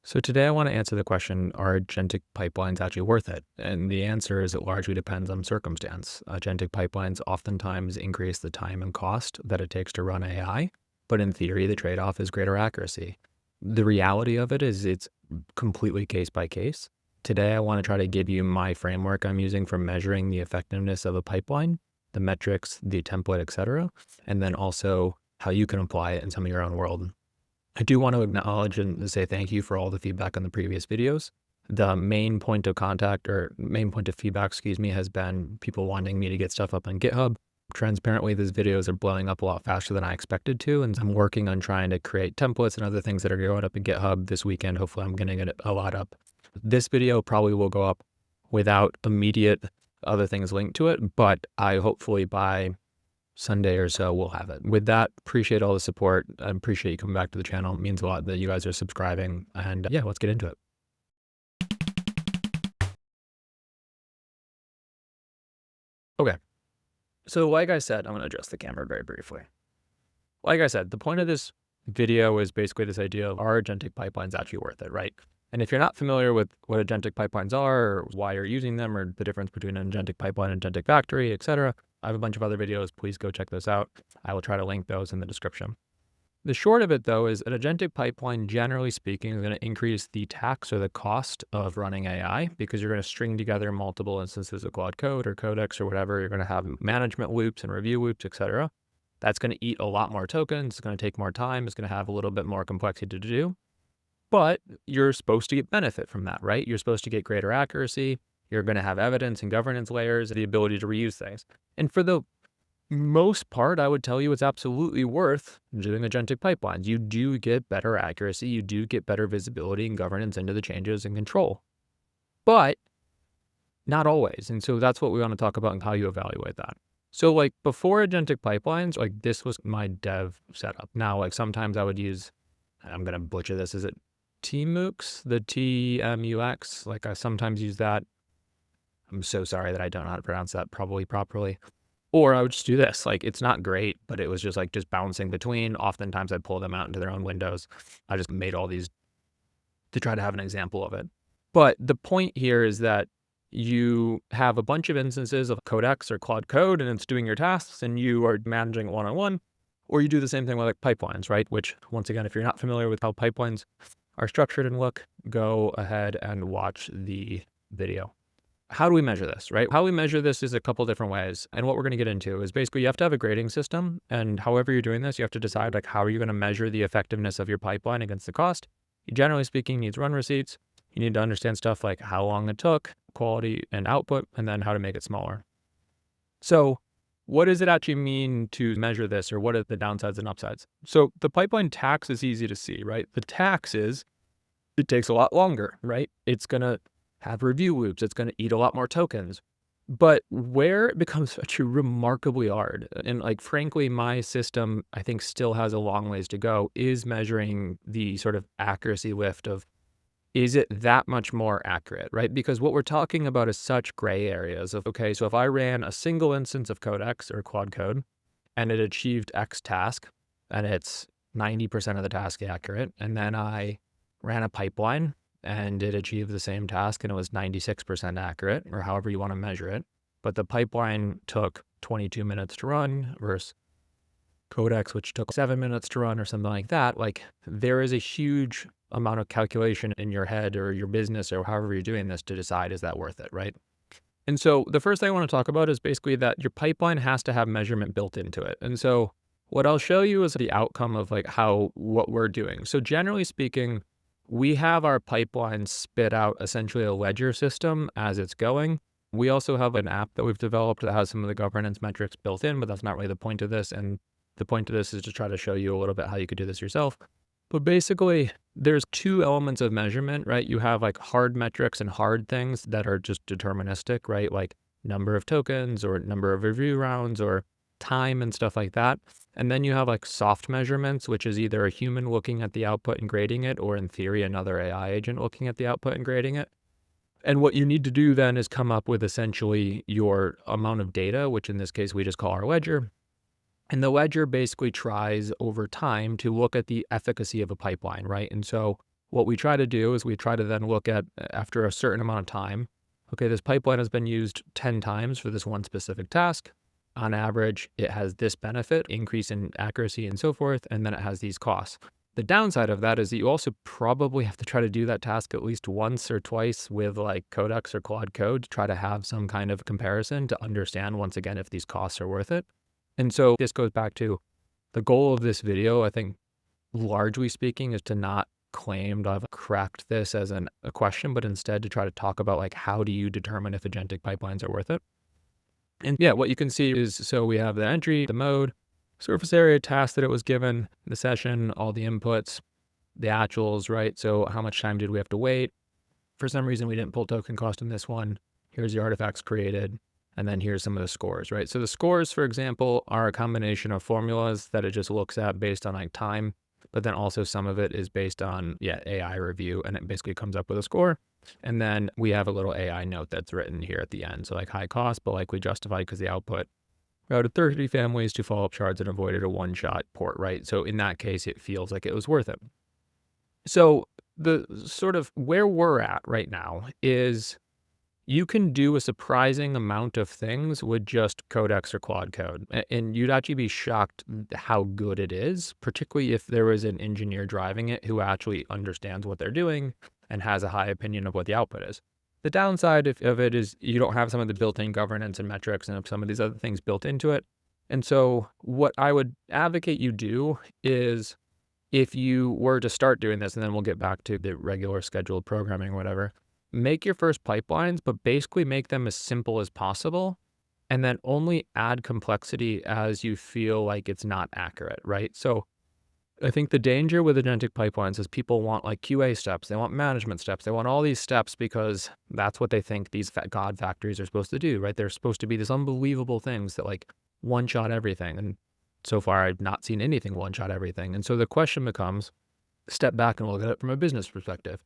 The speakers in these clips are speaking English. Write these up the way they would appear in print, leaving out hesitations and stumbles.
So today I want to answer the question, are agentic pipelines actually worth it? And the answer is it largely depends on circumstance. Agentic pipelines oftentimes increase the time and cost that it takes to run AI, but in theory, the trade-off is greater accuracy. The reality of it is it's completely case by case. Today, I want to try to give you my framework I'm using for measuring the effectiveness of a pipeline, the metrics, the template, etc., and then also how you can apply it in some of your own world. I do want to acknowledge and say thank you for all the feedback on the previous videos. The main point of contact or main point of feedback, excuse me, has been people wanting me to get stuff up on GitHub. Transparently, these videos are blowing up a lot faster than I expected to, and I'm working on trying to create templates and other things that are going up in GitHub this weekend. Hopefully, I'm going to get a lot up. This video probably will go up without immediate other things linked to it, but I hopefully by Sunday or so we'll have it. With that, appreciate all the support. I appreciate you coming back to the channel. It means a lot that you guys are subscribing. And yeah, let's get into it. Okay. So like I said, I'm going to adjust the camera very briefly. Like I said, the point of this video is basically this idea of, are agentic pipelines actually worth it, right? And if you're not familiar with what agentic pipelines are or why you're using them or the difference between an agentic pipeline and agentic factory, etc., I have a bunch of other videos. Please go check those out. I will try to link those in the description. The short of it, though, is an agentic pipeline, generally speaking, is going to increase the tax or the cost of running AI because you're going to string together multiple instances of Claude Code or Codex or whatever. You're going to have management loops and review loops, etc. That's going to eat a lot more tokens. It's going to take more time. It's going to have a little bit more complexity to do. But you're supposed to get benefit from that, right? You're supposed to get greater accuracy. You're going to have evidence and governance layers, the ability to reuse things. And for the most part, I would tell you it's absolutely worth doing agentic pipelines. You do get better accuracy. You do get better visibility and governance into the changes and control, but not always. And so that's what we want to talk about and how you evaluate that. So like before agentic pipelines, like this was my dev setup. Now, like sometimes I would use, I'm going to butcher this. Is it TMUX, the TMUX? Like I sometimes use that. I'm so sorry that I don't know how to pronounce that probably properly. Or I would just do this. Like, it's not great, but it was just like just bouncing between. Oftentimes I'd pull them out into their own windows. I just made all these to try to have an example of it. But the point here is that you have a bunch of instances of Codex or Claude Code, and it's doing your tasks, and you are managing it one-on-one. Or you do the same thing with like pipelines, right? Which, once again, if you're not familiar with how pipelines are structured and look, go ahead and watch the video. How do we measure this, right? How we measure this is a couple different ways. And what we're going to get into is basically you have to have a grading system. And however you're doing this, you have to decide like how are you going to measure the effectiveness of your pipeline against the cost. Generally speaking, needs run receipts. You need to understand stuff like how long it took, quality and output, and then how to make it smaller. So what does it actually mean to measure this, or what are the downsides and upsides? So the pipeline tax is easy to see, right? The tax is it takes a lot longer, right? It's going to have review loops. It's going to eat a lot more tokens. But where it becomes actually remarkably hard, and like frankly, my system, I think still has a long ways to go, is measuring the sort of accuracy lift of, is it that much more accurate, right? Because what we're talking about is such gray areas of, okay, so if I ran a single instance of Codex or Claude Code and it achieved X task and it's 90% of the task accurate, and then I ran a pipeline and it achieved the same task and it was 96% accurate, or however you want to measure it, but the pipeline took 22 minutes to run versus Codex, which took 7 minutes to run or something like that, like there is a huge amount of calculation in your head or your business or however you're doing this to decide, is that worth it, right? And so the first thing I want to talk about is basically that your pipeline has to have measurement built into it. And so what I'll show you is the outcome of like what we're doing. So generally speaking, we have our pipeline spit out essentially a ledger system as it's going. We also have an app that we've developed that has some of the governance metrics built in, but that's not really the point of this. And the point of this is to try to show you a little bit how you could do this yourself. But basically, there's two elements of measurement, right? You have like hard metrics and hard things that are just deterministic, right? Like number of tokens or number of review rounds or time and stuff like that. And then you have like soft measurements, which is either a human looking at the output and grading it, or in theory, another AI agent looking at the output and grading it. And what you need to do then is come up with essentially your amount of data, which in this case, we just call our ledger. And the ledger basically tries over time to look at the efficacy of a pipeline, right? And so what we try to do is we try to then look at, after a certain amount of time, okay, this pipeline has been used 10 times for this one specific task. On average, it has this benefit, increase in accuracy and so forth, and then it has these costs. The downside of that is that you also probably have to try to do that task at least once or twice with like Codex or Claude Code to try to have some kind of comparison to understand, once again, if these costs are worth it. And so this goes back to the goal of this video, I think, largely speaking, is to not claim to have cracked this as a question, but instead to try to talk about like, how do you determine if agentic pipelines are worth it? And yeah, what you can see is, so we have the entry, the mode, surface area, task that it was given, the session, all the inputs, the actuals, right? So how much time did we have to wait? For some reason, we didn't pull token cost in this one. Here's the artifacts created. And then here's some of the scores, right? So the scores, for example, are a combination of formulas that it just looks at based on like time, but then also some of it is based on, AI review, and it basically comes up with a score. And then we have a little AI note that's written here at the end. So like high cost, but likely justified because the output routed 30 families to follow-up shards and avoided a one-shot port, right? So in that case, it feels like it was worth it. So the sort of where we're at right now is you can do a surprising amount of things with just Codex or Claude Code. And you'd actually be shocked how good it is, particularly if there was an engineer driving it who actually understands what they're doing and has a high opinion of what the output is. The downside of it is you don't have some of the built-in governance and metrics and some of these other things built into it. And so what I would advocate you do is, if you were to start doing this, and then we'll get back to the regular scheduled programming or whatever, make your first pipelines, but basically make them as simple as possible, and then only add complexity as you feel like it's not accurate, right? So I think the danger with agentic pipelines is people want like QA steps, they want management steps, they want all these steps because that's what they think these God factories are supposed to do, right? They're supposed to be these unbelievable things that like one-shot everything. And so far, I've not seen anything one-shot everything. And so the question becomes, step back and look at it from a business perspective.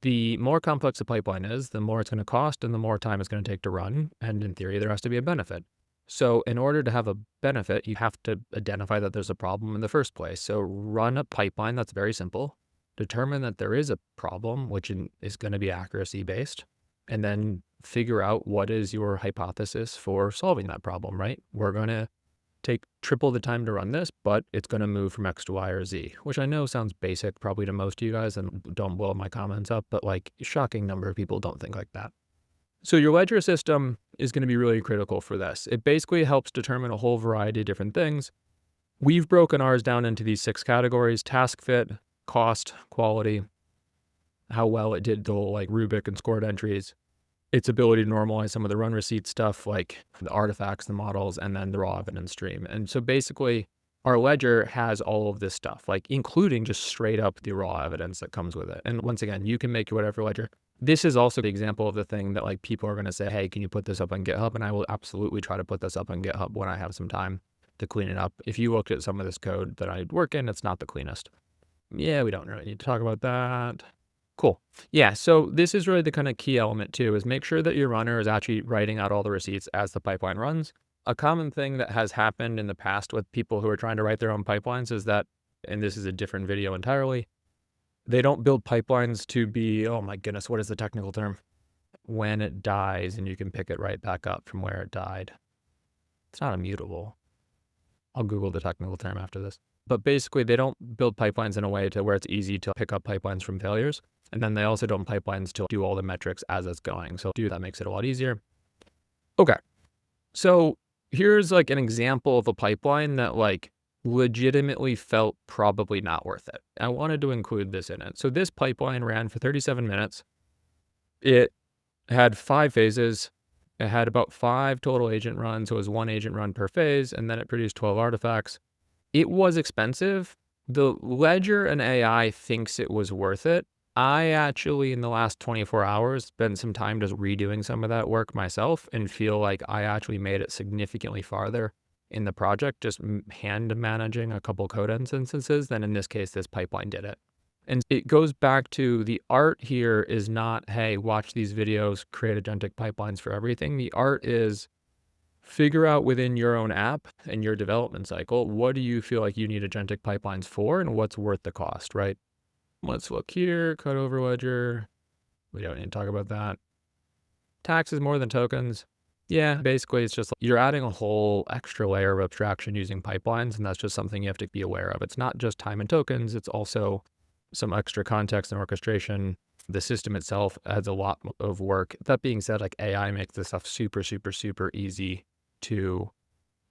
The more complex the pipeline is, the more it's going to cost and the more time it's going to take to run. And in theory, there has to be a benefit. So in order to have a benefit, you have to identify that there's a problem in the first place. So run a pipeline that's very simple, determine that there is a problem, which is going to be accuracy based, and then figure out what is your hypothesis for solving that problem, right? We're going to take triple the time to run this, but it's going to move from X to Y or Z, which I know sounds basic probably to most of you guys, and don't blow my comments up, but like a shocking number of people don't think like that. So your ledger system is going to be really critical for this. It basically helps determine a whole variety of different things. We've broken ours down into these 6 categories: task fit, cost, quality, how well it did the whole like rubric and scored entries, its ability to normalize some of the run receipt stuff like the artifacts, the models, and then the raw evidence stream. And so basically our ledger has all of this stuff, like including just straight up the raw evidence that comes with it. And once again, you can make your whatever ledger. This is also the example of the thing that like people are going to say, hey, can you put this up on GitHub? And I will absolutely try to put this up on GitHub when I have some time to clean it up. If you looked at some of this code that I work in, it's not the cleanest. Yeah, we don't really need to talk about that. Cool. Yeah, so this is really the kind of key element too, is make sure that your runner is actually writing out all the receipts as the pipeline runs. A common thing that has happened in the past with people who are trying to write their own pipelines is that, and this is a different video entirely, they don't build pipelines to be, oh my goodness, what is the technical term? When it dies and you can pick it right back up from where it died. It's not immutable. I'll Google the technical term after this. But basically, they don't build pipelines in a way to where it's easy to pick up pipelines from failures. And then they also don't pipelines to do all the metrics as it's going. So that makes it a lot easier. Okay. So here's like an example of a pipeline that like legitimately felt probably not worth it. I wanted to include this in it. So this pipeline ran for 37 minutes. It had 5 phases. It had about 5 total agent runs. So it was 1 agent run per phase. And then it produced 12 artifacts. It was expensive. The ledger and AI thinks it was worth it. I actually, in the last 24 hours, spent some time just redoing some of that work myself and feel like I actually made it significantly farther in the project, just hand managing a couple code instances than in this case, this pipeline did it. And it goes back to the art here is not, hey, watch these videos, create agentic pipelines for everything. The art is figure out within your own app and your development cycle, what do you feel like you need agentic pipelines for and what's worth the cost, right? Let's look here, code over ledger. We don't need to talk about that. Tax is more than tokens. Yeah, basically it's just you're adding a whole extra layer of abstraction using pipelines, and that's just something you have to be aware of. It's not just time and tokens, it's also some extra context and orchestration. The system itself adds a lot of work. That being said, like AI makes this stuff super, super, super easy to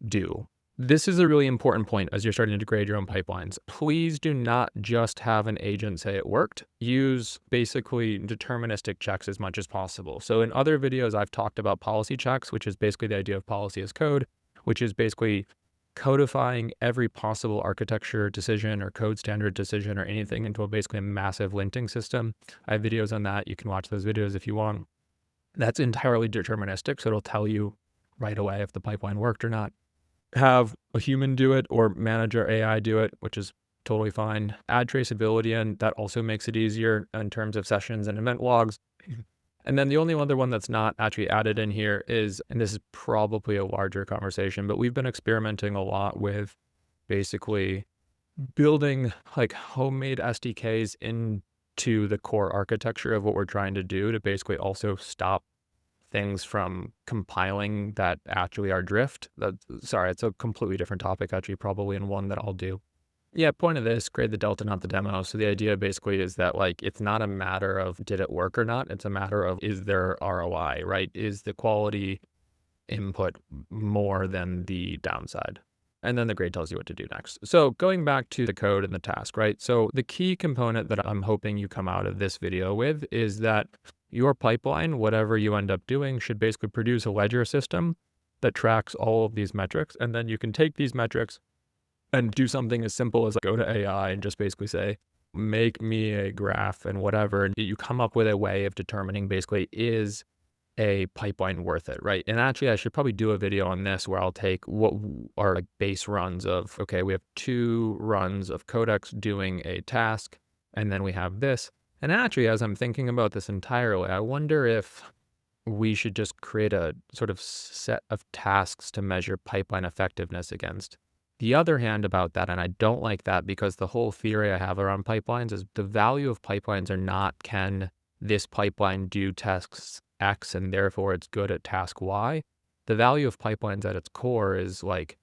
do. This is a really important point as you're starting to grade your own pipelines. Please do not just have an agent say it worked. Use basically deterministic checks as much as possible. So in other videos, I've talked about policy checks, which is basically the idea of policy as code, which is basically codifying every possible architecture decision or code standard decision or anything into basically a massive linting system. I have videos on that. You can watch those videos if you want. That's entirely deterministic, so it'll tell you right away if the pipeline worked or not. Have a human do it or manager AI do it, which is totally fine. Add traceability in, that also makes it easier in terms of sessions and event logs. And then the only other one that's not actually added in here is, and this is probably a larger conversation, but we've been experimenting a lot with basically building like homemade SDKs into the core architecture of what we're trying to do to basically also stop things from compiling that actually are drift. Sorry, it's a completely different topic actually, probably, and one that I'll do. Yeah, point of this, grade the delta, not the demo. So the idea basically is that like, it's not a matter of did it work or not. It's a matter of is there ROI, right? Is the quality input more than the downside? And then the grade tells you what to do next. So going back to the code and the task, right? So the key component that I'm hoping you come out of this video with is that your pipeline, whatever you end up doing, should basically produce a ledger system that tracks all of these metrics. And then you can take these metrics and do something as simple as go to AI and just basically say, make me a graph and whatever. And you come up with a way of determining basically, is a pipeline worth it, right? And actually, I should probably do a video on this where I'll take what are like base runs of, okay, we have 2 runs of Codex doing a task, and then we have this. And actually, as I'm thinking about this entirely, I wonder if we should just create a sort of set of tasks to measure pipeline effectiveness against. The other hand about that, and I don't like that because the whole theory I have around pipelines is the value of pipelines are not, can this pipeline do tasks X and therefore it's good at task Y. The value of pipelines at its core is like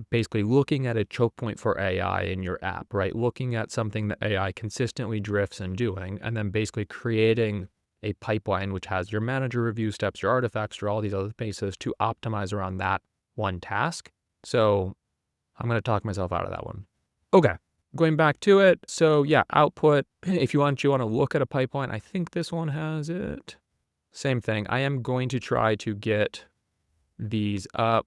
basically looking at a choke point for AI in your app, right? Looking at something that AI consistently drifts and doing, and then basically creating a pipeline which has your manager review steps, your artifacts, or all these other bases to optimize around that one task. So I'm going to talk myself out of that one. Okay, going back to it. So yeah, output, if you want to look at a pipeline, I think this one has it. Same thing. I am going to try to get these up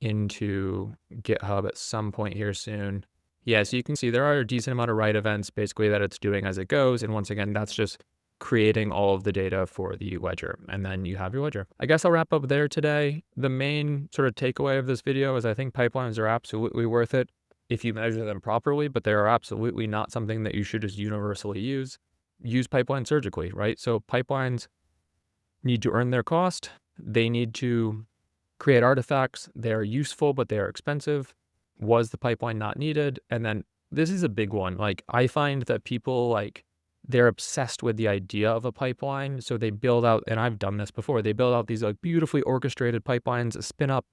into GitHub at some point here soon. Yeah, so you can see there are a decent amount of write events basically that it's doing as it goes. And once again, that's just creating all of the data for the ledger. And then you have your ledger. I guess I'll wrap up there today. The main sort of takeaway of this video is I think pipelines are absolutely worth it if you measure them properly, but they are absolutely not something that you should just universally use. Use pipelines surgically, right? So pipelines need to earn their cost. They need to create artifacts. They are useful, but they are expensive. Was the pipeline not needed? And then this is a big one. Like I find that people like, they're obsessed with the idea of a pipeline. So they build out, and I've done this before, they build out these like beautifully orchestrated pipelines, spin up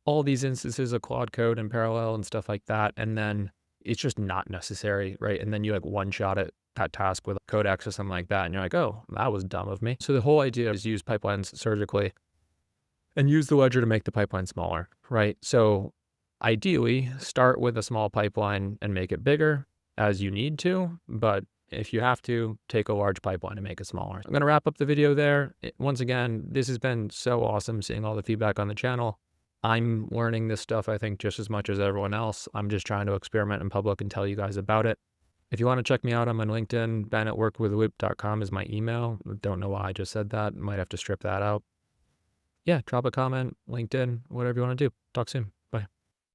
all these instances of Claude code in parallel and stuff like that. And then it's just not necessary, right? And then you like one shot at that task with Codex or something like that. And you're like, oh, that was dumb of me. So the whole idea is use pipelines surgically and use the ledger to make the pipeline smaller, right? So ideally start with a small pipeline and make it bigger as you need to, but if you have to, take a large pipeline and make it smaller. I'm going to wrap up the video there. Once again, this has been so awesome seeing all the feedback on the channel. I'm learning this stuff, I think, just as much as everyone else. I'm just trying to experiment in public and tell you guys about it. If you want to check me out, I'm on LinkedIn. ben@workwithloop.com is my email. Don't know why I just said that. Might have to strip that out. Yeah, drop a comment, LinkedIn, whatever you want to do. Talk soon.